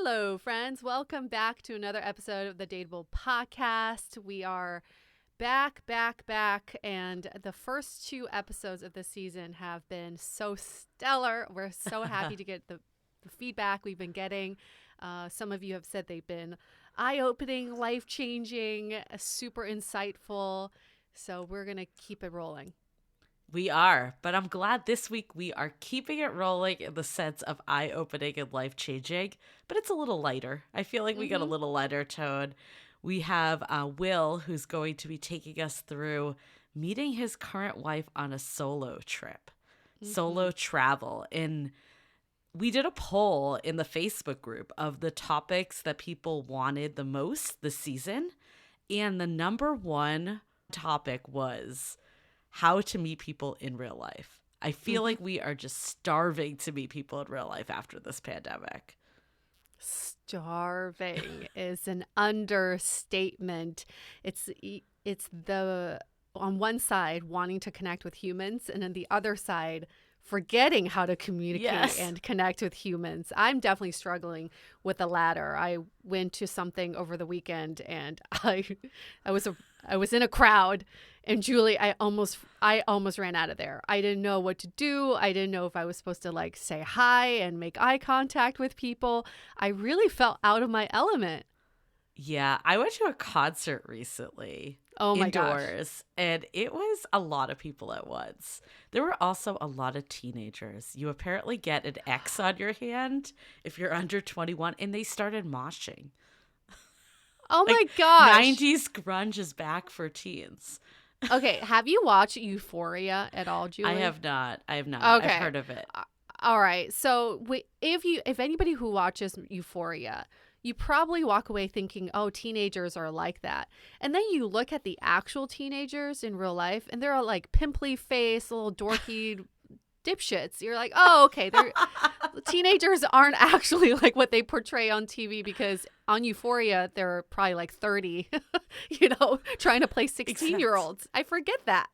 Hello, friends. Welcome back to another episode of the DATEABLE podcast. We are back, and the first two episodes of the season have been so stellar. We're so happy to get the feedback we've been getting. Some of you have said they've been eye-opening, life-changing, super insightful. So we're going to keep it rolling. We are, but I'm glad this week we are keeping it rolling in the sense of eye-opening and life-changing, but it's a little lighter. I feel like we got a little lighter tone. We have Will, who's going to be taking us through meeting his current wife on a solo trip, solo travel. And we did a poll in the Facebook group of the topics that people wanted the most this season, and the number one topic was how to meet people in real life. I feel like we are just starving to meet people in real life after this pandemic. Starving is an understatement. It's the on one side wanting to connect with humans, and on the other side forgetting how to communicate and connect with humans. I'm definitely struggling with the latter. I went to something over the weekend, and I was in a crowd, and Julie, I almost ran out of there. I didn't know what to do. I didn't know if I was supposed to like say hi and make eye contact with people. I really felt out of my element. Yeah, I went to a concert recently. Oh my indoors, gosh. and it was a lot of people at once. There were also a lot of teenagers. You apparently get an X on your hand if you're under 21, and they started moshing. Oh my gosh. 90s grunge is back for teens. Okay, have you watched Euphoria at all, Julie? I have not. Okay. I've heard of it. All right. So if anybody who watches Euphoria, you probably walk away thinking, oh, teenagers are like that. And then you look at the actual teenagers in real life, and they're all like pimply face, little dorky dipshits. You're like, oh, okay. Teenagers aren't actually like what they portray on TV, because on Euphoria, they're probably like 30, trying to play 16-year-olds. I forget that.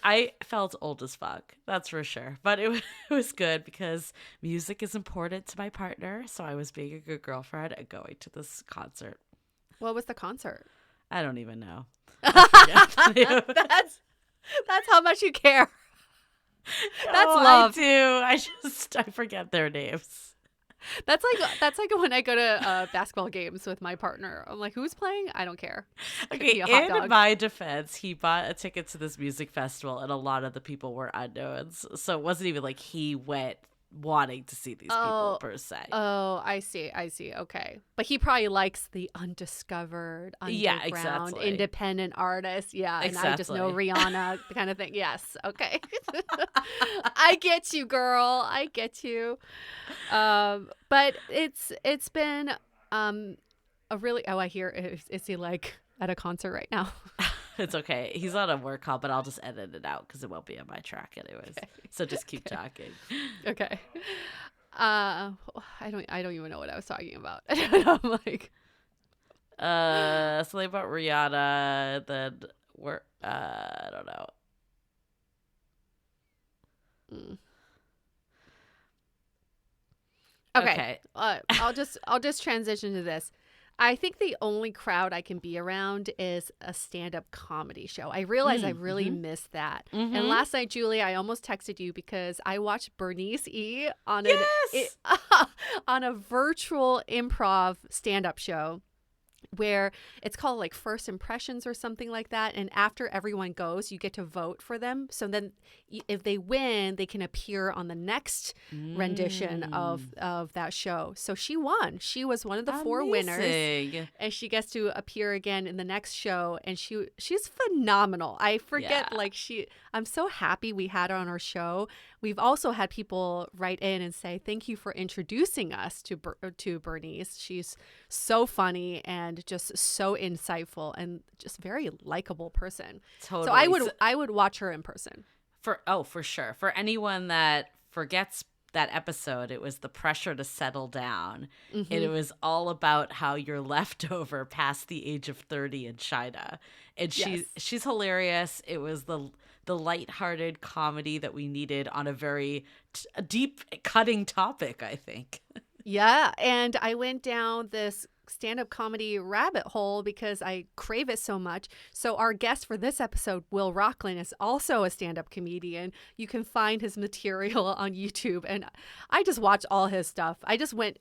I felt old as fuck, that's for sure. But it was good because music is important to my partner. So I was being a good girlfriend and going to this concert. What was the concert? I don't even know. That's how much you care. That's love. I do. I forget their names. That's like when I go to basketball games with my partner. I'm like, who's playing? I don't care. Okay, in my defense, he bought a ticket to this music festival, and a lot of the people were unknowns. So it wasn't even like he went wanting to see these people per se. Oh, I see. Okay. But he probably likes the undiscovered, underground, independent artist. Yeah, and I just know Rihanna kind of thing. Yes. Okay. I get you, girl. I get you. But it's been a really, I hear, is he like at a concert right now? It's okay. He's on a work call, but I'll just edit it out because it won't be on my track anyways. Okay. So just keep talking. Okay. I don't even know what I was talking about. I'm like, something about Rihanna. Then I don't know. Okay. I'll just transition to this. I think the only crowd I can be around is a stand-up comedy show. I realize I really miss that. And last night, Julie, I almost texted you because I watched Bernice E! on on a virtual improv stand-up show, where it's called like First Impressions or something like that. And after everyone goes, you get to vote for them. So then if they win, they can appear on the next rendition of that show. So she won. She was one of the four winners. And she gets to appear again in the next show. And she's phenomenal. I forget, I'm so happy we had her on our show. We've also had people write in and say, thank you for introducing us to Bernice. She's so funny and just so insightful and just very likable person. Totally. So I would watch her in person. For sure. For anyone that forgets that episode, it was the pressure to settle down. And it was all about how you're left over past the age of 30 in China. And she's hilarious. It was the lighthearted comedy that we needed on a very deep, cutting topic, I think. Yeah, and I went down this stand-up comedy rabbit hole because I crave it so much. So our guest for this episode, Will Rockland, is also a stand-up comedian. You can find his material on YouTube, and I just watch all his stuff. I just went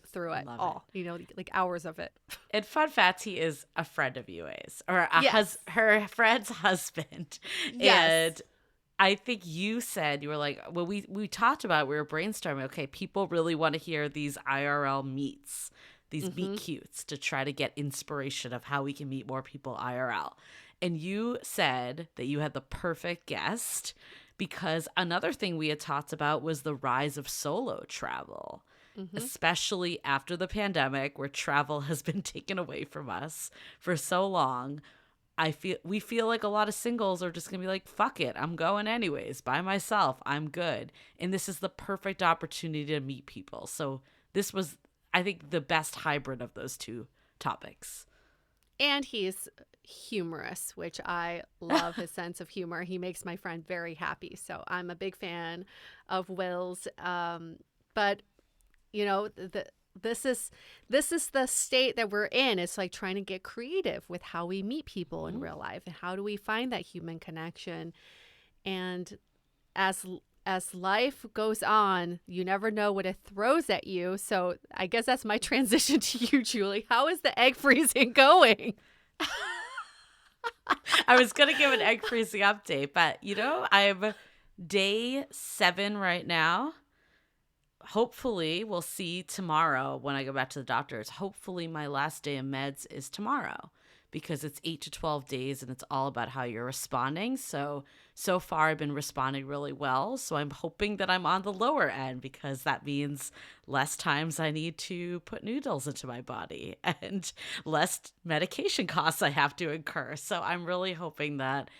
through it Love all, like hours of it. And fun fact, he is a friend of Yue's, or Yes. her friend's husband. Yes. And I think you said, you were like, well, we talked about, we were brainstorming, okay, people really want to hear these IRL meets, these meet cutes, to try to get inspiration of how we can meet more people IRL. And you said that you had the perfect guest because another thing we had talked about was the rise of solo travel, especially after the pandemic where travel has been taken away from us for so long. We feel like a lot of singles are just going to be like, fuck it, I'm going anyways, by myself, I'm good. And this is the perfect opportunity to meet people. So this was, I think, the best hybrid of those two topics. And he's humorous, which I love his sense of humor. He makes my friend very happy. So I'm a big fan of Will's. But, this is the state that we're in. It's like trying to get creative with how we meet people in real life and how do we find that human connection. And as life goes on, you never know what it throws at you. So I guess that's my transition to you, Julie. How is the egg freezing going? I was going to give an egg freezing update, but I'm day 7 right now. Hopefully we'll see tomorrow when I go back to the doctors. Hopefully my last day of meds is tomorrow because it's 8 to 12 days and it's all about how you're responding. So far I've been responding really well. So I'm hoping that I'm on the lower end because that means less times I need to put needles into my body and less medication costs I have to incur. So I'm really hoping that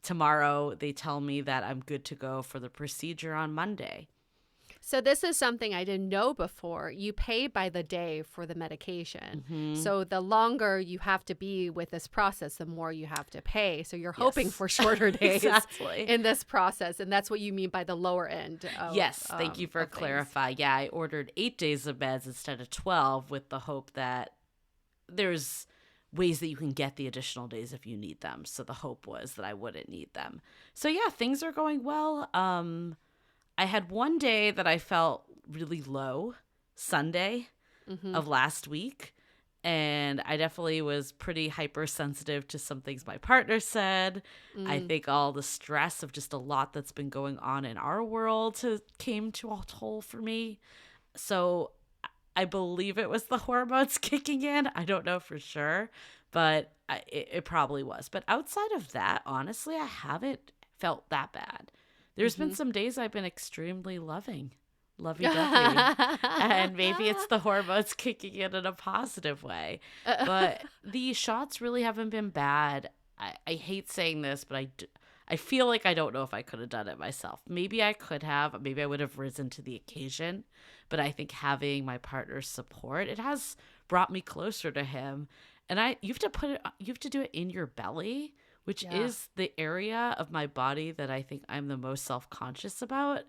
tomorrow they tell me that I'm good to go for the procedure on Monday. So this is something I didn't know before. You pay by the day for the medication. So the longer you have to be with this process, the more you have to pay. So you're hoping for shorter days in this process. And that's what you mean by the lower end. Yes. Thank you for clarifying. Yeah, I ordered 8 days of meds instead of 12 with the hope that there's ways that you can get the additional days if you need them. So the hope was that I wouldn't need them. So yeah, things are going well. I had one day that I felt really low, Sunday of last week, and I definitely was pretty hypersensitive to some things my partner said. I think all the stress of just a lot that's been going on in our world came to a toll for me. So I believe it was the hormones kicking in. I don't know for sure, but it probably was. But outside of that, honestly, I haven't felt that bad. There's been some days I've been extremely lovey-dovey, and maybe it's the hormones kicking in a positive way. But the shots really haven't been bad. I hate saying this, but I feel like I don't know if I could have done it myself. Maybe I could have. Maybe I would have risen to the occasion. But I think having my partner's support, it has brought me closer to him. And you have to do it in your belly, which is the area of my body that I think I'm the most self-conscious about.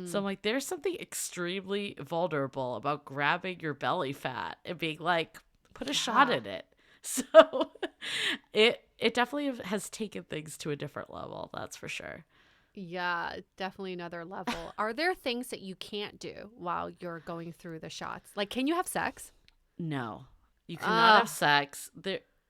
So I'm like, there's something extremely vulnerable about grabbing your belly fat and being like, put a shot in it. So it definitely has taken things to a different level. That's for sure. Yeah, definitely another level. Are there things that you can't do while you're going through the shots? Like, can you have sex? No, you cannot have sex.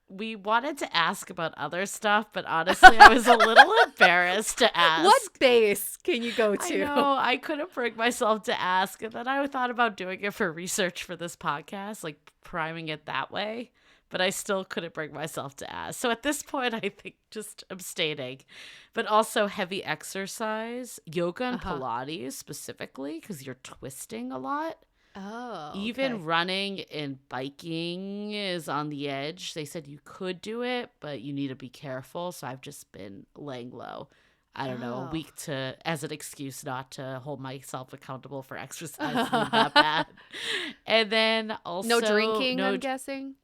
We wanted to ask about other stuff, but honestly, I was a little embarrassed to ask. What base can you go to? I know, I couldn't bring myself to ask. And then I thought about doing it for research for this podcast, like priming it that way. But I still couldn't bring myself to ask. So at this point, I think just abstaining. But also heavy exercise, yoga and Pilates specifically, because you're twisting a lot. Oh, Even running and biking is on the edge. They said you could do it, but you need to be careful. So I've just been laying low. I don't know, a week as an excuse not to hold myself accountable for exercising that bad. And then also no drinking, I'm guessing.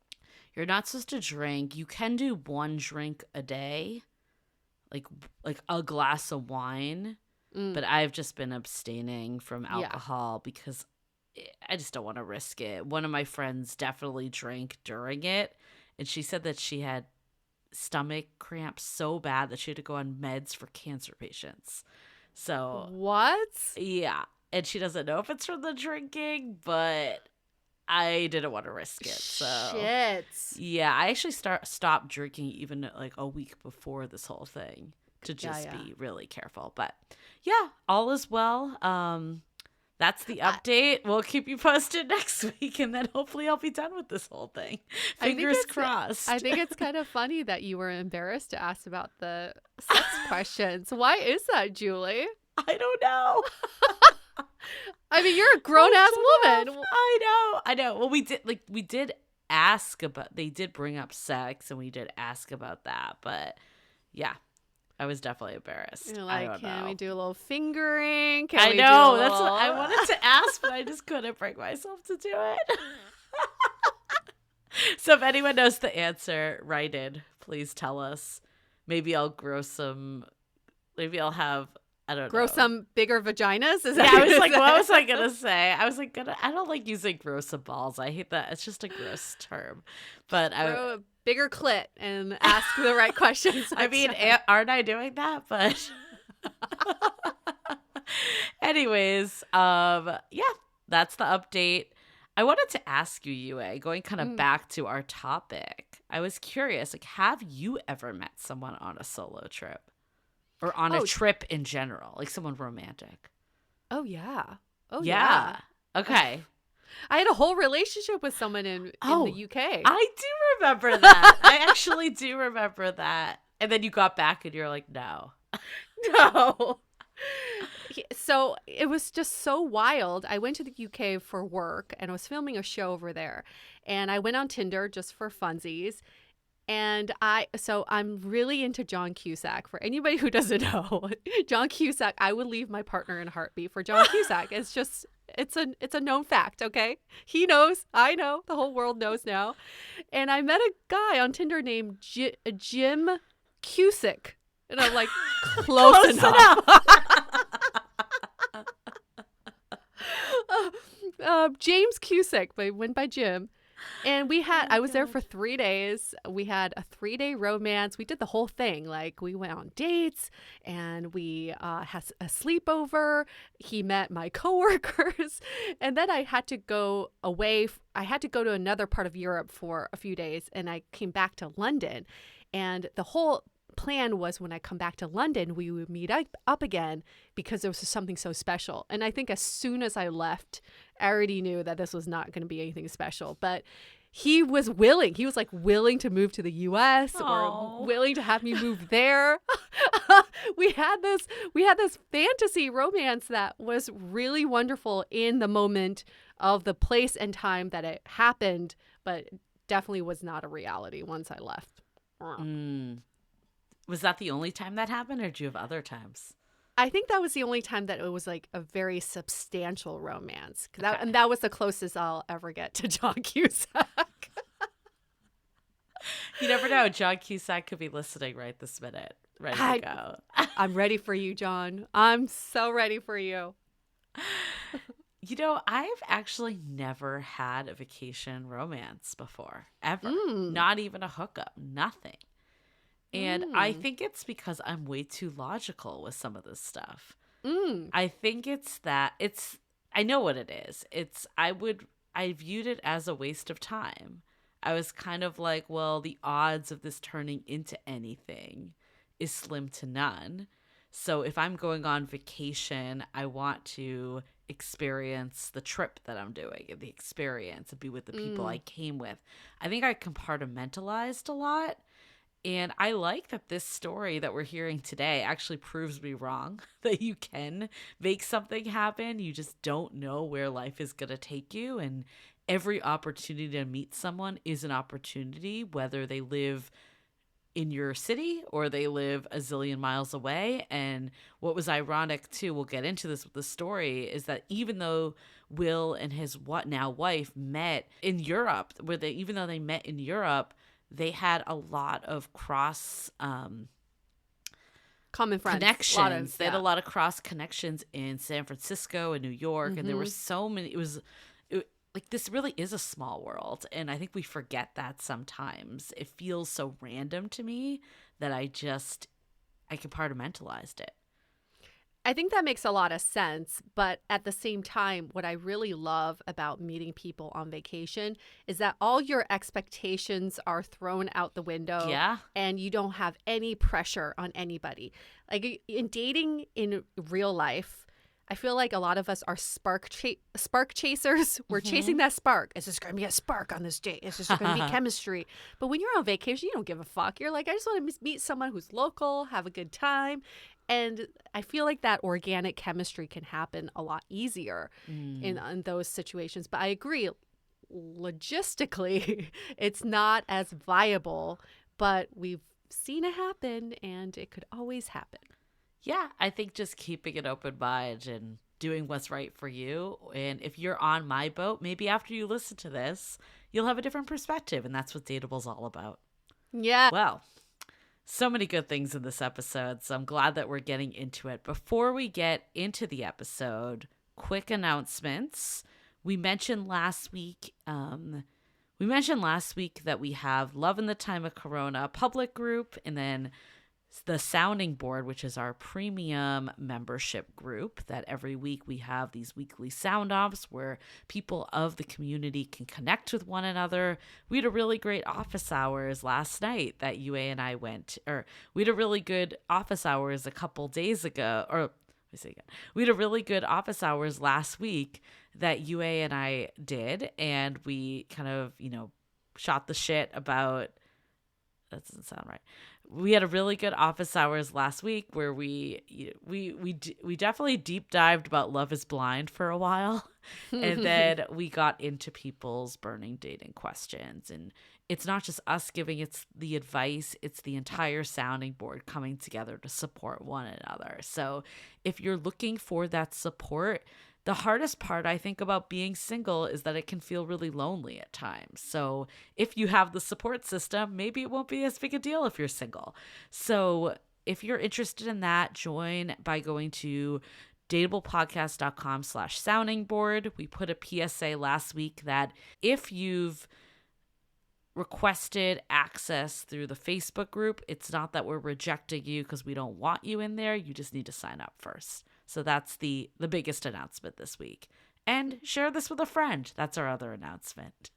You're not supposed to drink. You can do 1 drink a day, like a glass of wine. But I've just been abstaining from alcohol because I just don't want to risk it. One of my friends definitely drank during it, and she said that she had stomach cramps so bad that she had to go on meds for cancer patients. So what? Yeah, and she doesn't know if it's from the drinking, but I didn't want to risk it. So shit. Yeah, I actually stopped drinking even like a week before this whole thing to just be really careful. But yeah, all is well. That's the update. We'll keep you posted next week, and then hopefully I'll be done with this whole thing. Fingers crossed. I think it's kind of funny that you were embarrassed to ask about the sex questions. Why is that, Julie? I don't know. I mean, you're a grown-ass woman. I know. Well, we did ask about, they did bring up sex, and we did ask about that, but yeah. I was definitely embarrassed. You're like, I don't know. Can we do a little fingering? I know. That's what I wanted to ask, but I just couldn't bring myself to do it. So if anyone knows the answer, write in. Please tell us. Maybe I'll grow some. Maybe I'll have. I don't know. Grow some bigger vaginas? Yeah, I was like, what was I gonna say? I was like, I don't like using grow some balls. I hate that. It's just a gross term. But grow a bigger clit and ask the right questions. I mean, aren't I doing that? But anyways, yeah, that's the update. I wanted to ask you, Yue, going kind of back to our topic. I was curious, like, have you ever met someone on a solo trip? Or on a trip in general, like someone romantic? Oh, yeah. Oh, yeah. Okay. I had a whole relationship with someone in the UK. I do remember that. I actually do remember that. And then you got back and you're like, no. No. So it was just so wild. I went to the UK for work and I was filming a show over there. And I went on Tinder just for funsies. And I'm really into John Cusack. For anybody who doesn't know, John Cusack, I would leave my partner in a heartbeat for John Cusack. It's just, it's a known fact, okay? He knows, I know, the whole world knows now. And I met a guy on Tinder named Jim Cusick. And I'm like, close enough. James Cusick, but he went by Jim. And I was there for 3 days. We had a 3-day romance. We did the whole thing. Like, we went on dates and we had a sleepover. He met my coworkers. And then I had to go away. I had to go to another part of Europe for a few days. And I came back to London. And the whole plan was when I come back to London, we would meet up again because there was something so special. And I think as soon as I left, I already knew that this was not going to be anything special. But he was willing. He was like willing to move to the US or willing to have me move there. We had this fantasy romance that was really wonderful in the moment of the place and time that it happened, but definitely was not a reality once I left. Was that the only time that happened, or did you have other times? I think that was the only time that it was like a very substantial romance. And that was the closest I'll ever get to John Cusack. You never know. John Cusack could be listening right this minute. Ready to go. I'm ready for you, John. I'm so ready for you. You know, I've actually never had a vacation romance before, ever. Not even a hookup, nothing. And I think it's because I'm way too logical with some of this stuff. I think I know what it is. I viewed it as a waste of time. I was kind of like, well, the odds of this turning into anything is slim to none. So if I'm going on vacation, I want to experience the trip that I'm doing and the experience and be with the people I came with. I think I compartmentalized a lot. And I like that this story that we're hearing today actually proves me wrong, that you can make something happen. You just don't know where life is going to take you. And every opportunity to meet someone is an opportunity, whether they live in your city or they live a zillion miles away. And what was ironic, too, we'll get into this with the story, is that even though Will and his now wife met in Europe, even though they met in Europe, they had a lot of cross common friends. Connections. They had a lot of cross connections in San Francisco and New York, and there were so many. Like, this really is a small world, and I think we forget that sometimes. It feels so random to me that I compartmentalized it. I think that makes a lot of sense, but at the same time, what I really love about meeting people on vacation is that all your expectations are thrown out the window. Yeah. And you don't have any pressure on anybody. Like, in dating in real life, I feel like a lot of us are spark chasers. We're chasing that spark. Is this going to be a spark on this date? Is this going to be chemistry? But when you're on vacation, you don't give a fuck. You're like, I just want to meet someone who's local, have a good time. And I feel like that organic chemistry can happen a lot easier in those situations. But I agree, logistically, it's not as viable. But we've seen it happen, and it could always happen. Yeah, I think just keeping an open mind and doing what's right for you. And if you're on my boat, maybe after you listen to this, you'll have a different perspective. And that's what Dateable's all about. Yeah. Well, so many good things in this episode. So I'm glad that we're getting into it. Before we get into the episode, quick announcements. We mentioned last week that we have Love in the Time of Corona public group, and then the Sounding Board, which is our premium membership group, that every week we have these weekly sound offs where people of the community can connect with one another. We had a really great office hours last night that UA and I went, or we had a really good office hours a couple days ago, or let me say again. We had a really good office hours last week that UA and I did, and we kind of, shot the shit about, that doesn't sound right. We had a really good office hours last week where we definitely deep dived about Love is Blind for a while. And then we got into people's burning dating questions. And it's not just us giving it's the advice, it's the entire sounding board coming together to support one another. So if you're looking for that support, the hardest part, I think, about being single is that it can feel really lonely at times. So if you have the support system, maybe it won't be as big a deal if you're single. So if you're interested in that, join by going to dateablepodcast.com/sounding board. We put a PSA last week that if you've requested access through the Facebook group, it's not that we're rejecting you because we don't want you in there. You just need to sign up first. So that's the biggest announcement this week. And share this with a friend. That's our other announcement.